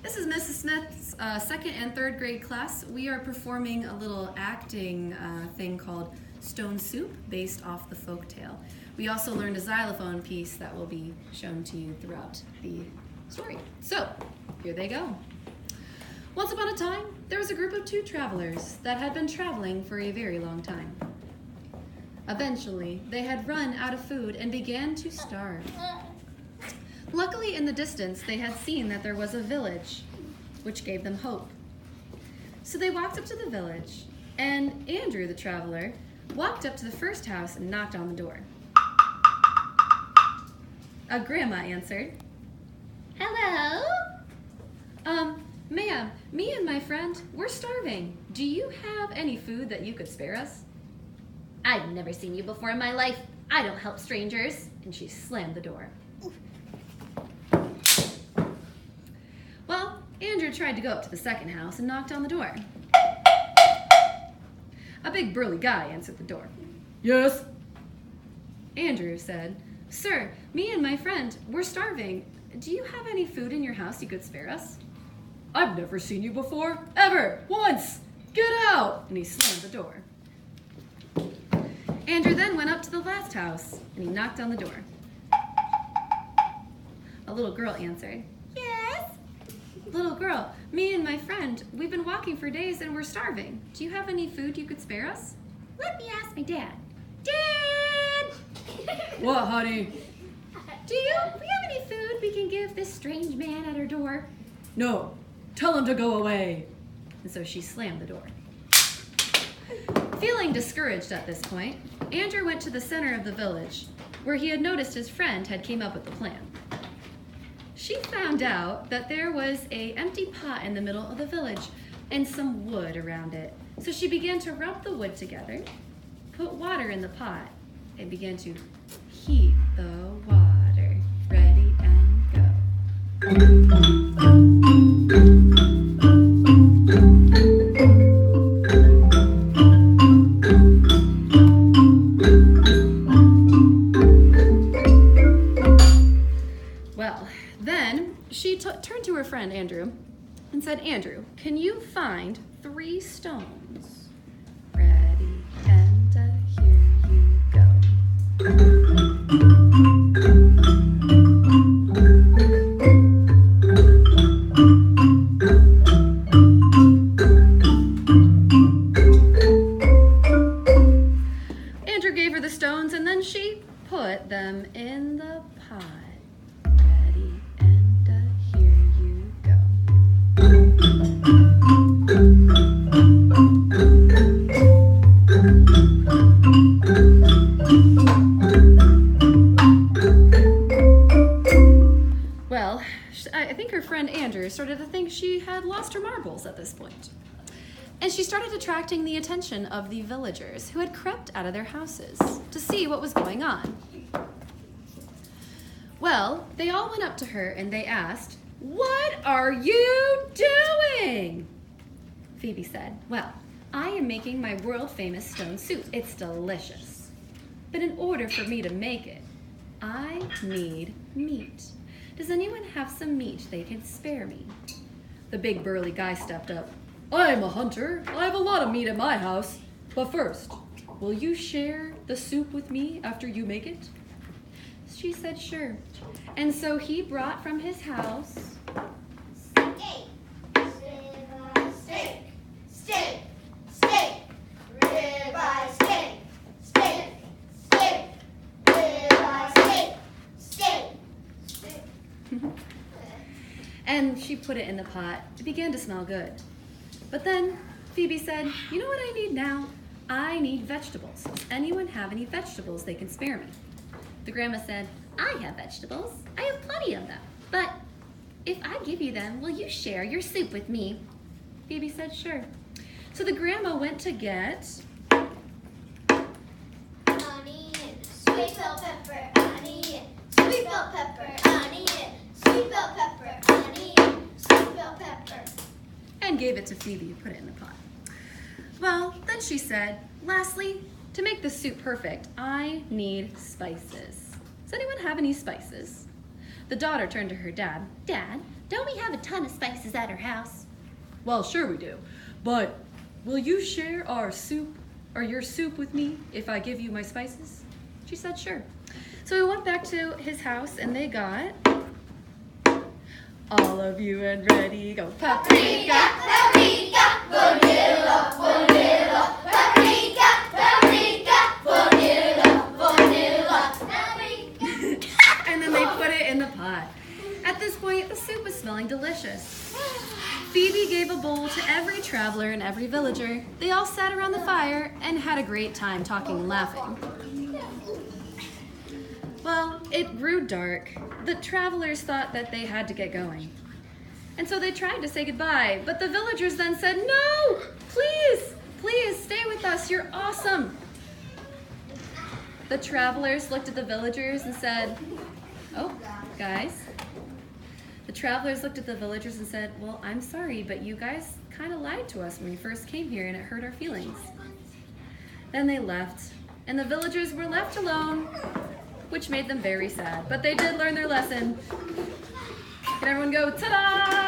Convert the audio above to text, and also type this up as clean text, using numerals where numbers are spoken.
This is Mrs. Smith's second and third grade class. We are performing a little acting thing called Stone Soup based off the folk tale. We also learned a xylophone piece that will be shown to you throughout the story. So, here they go. Once upon a time, there was a group of two travelers that had been traveling for a very long time. Eventually, they had run out of food and began to starve. Luckily, in the distance, they had seen that there was a village, which gave them hope. So they walked up to the village, and Andrew, the traveler, walked up to the first house and knocked on the door. A grandma answered. Hello? Ma'am, me and my friend, we're starving. Do you have any food that you could spare us? I've never seen you before in my life. I don't help strangers. And she slammed the door. Well, Andrew tried to go up to the second house and knocked on the door. A big burly guy answered the door. Yes? Andrew said, Sir, me and my friend, we're starving. Do you have any food in your house you could spare us? I've never seen you before, ever, once. Get out! And he slammed the door. Andrew then went up to the last house and he knocked on the door. A little girl answered. Yes? Little girl, me and my friend, we've been walking for days and we're starving. Do you have any food you could spare us? Let me ask my dad. Dad! What, honey? Do we have any food we can give this strange man at our door? No, tell him to go away. And so she slammed the door. Feeling discouraged at this point, Andrew went to the center of the village, where he had noticed his friend had came up with the plan. She found out that there was an empty pot in the middle of the village and some wood around it. So she began to rub the wood together, put water in the pot, and began to heat the water. Ready and go. Well, then she turned to her friend Andrew and said, Andrew, can you find 3 stones? Ready, and here you go. Andrew gave her the stones and then she put them in the pot. Ready, and here you go. Well, I think her friend Andrew started to think she had lost her marbles at this point. And she started attracting the attention of the villagers who had crept out of their houses to see what was going on. Well, they all went up to her and they asked, What are you doing? Phoebe said, Well, I am making my world-famous stone soup. It's delicious. But in order for me to make it, I need meat. Does anyone have some meat they can spare me? The big burly guy stepped up. I'm a hunter. I have a lot of meat at my house. But first, will you share the soup with me after you make it? She said, Sure. And so he brought from his house Steak, steak, steak, steak, ribeye steak, steak, steak, ribeye steak, steak, steak. and she put it in the pot. It began to smell good. But then Phoebe said, You know what I need now? I need vegetables. Does anyone have any vegetables they can spare me? The grandma said, I have vegetables. I have plenty of them. But if I give you them, will you share your soup with me? Phoebe said, Sure. So the grandma went to get Onion, sweet bell pepper, onion, sweet bell pepper, onion, sweet bell pepper, onion, sweet bell pepper. and gave it to Phoebe to put it in the pot. Well, then she said, lastly, to make the soup perfect, I need spices. Does anyone have any spices? The daughter turned to her dad. Dad, Don't we have a ton of spices at our house? Well, sure we do. But will you share our soup or your soup with me if I give you my spices? She said sure. So we went back to his house and they got all of you and ready, go. Paprika, paprika, vanilla, vanilla, paprika, paprika, vanilla, vanilla, paprika. And then they put it in the pot. At this point, the soup was smelling delicious. Phoebe gave a bowl to every traveler and every villager. They all sat around the fire and had a great time talking and laughing. Well, it grew dark. The travelers thought that they had to get going. And so they tried to say goodbye, but the villagers then said, "No, please, please stay with us, you're awesome." The travelers looked at the villagers and said, "Oh, guys." The travelers looked at the villagers and said, "Well, I'm sorry, but you guys kind of lied to us when we first came here and it hurt our feelings." Then they left, and the villagers were left alone, which made them very sad. But they did learn their lesson. Can everyone go, ta-da!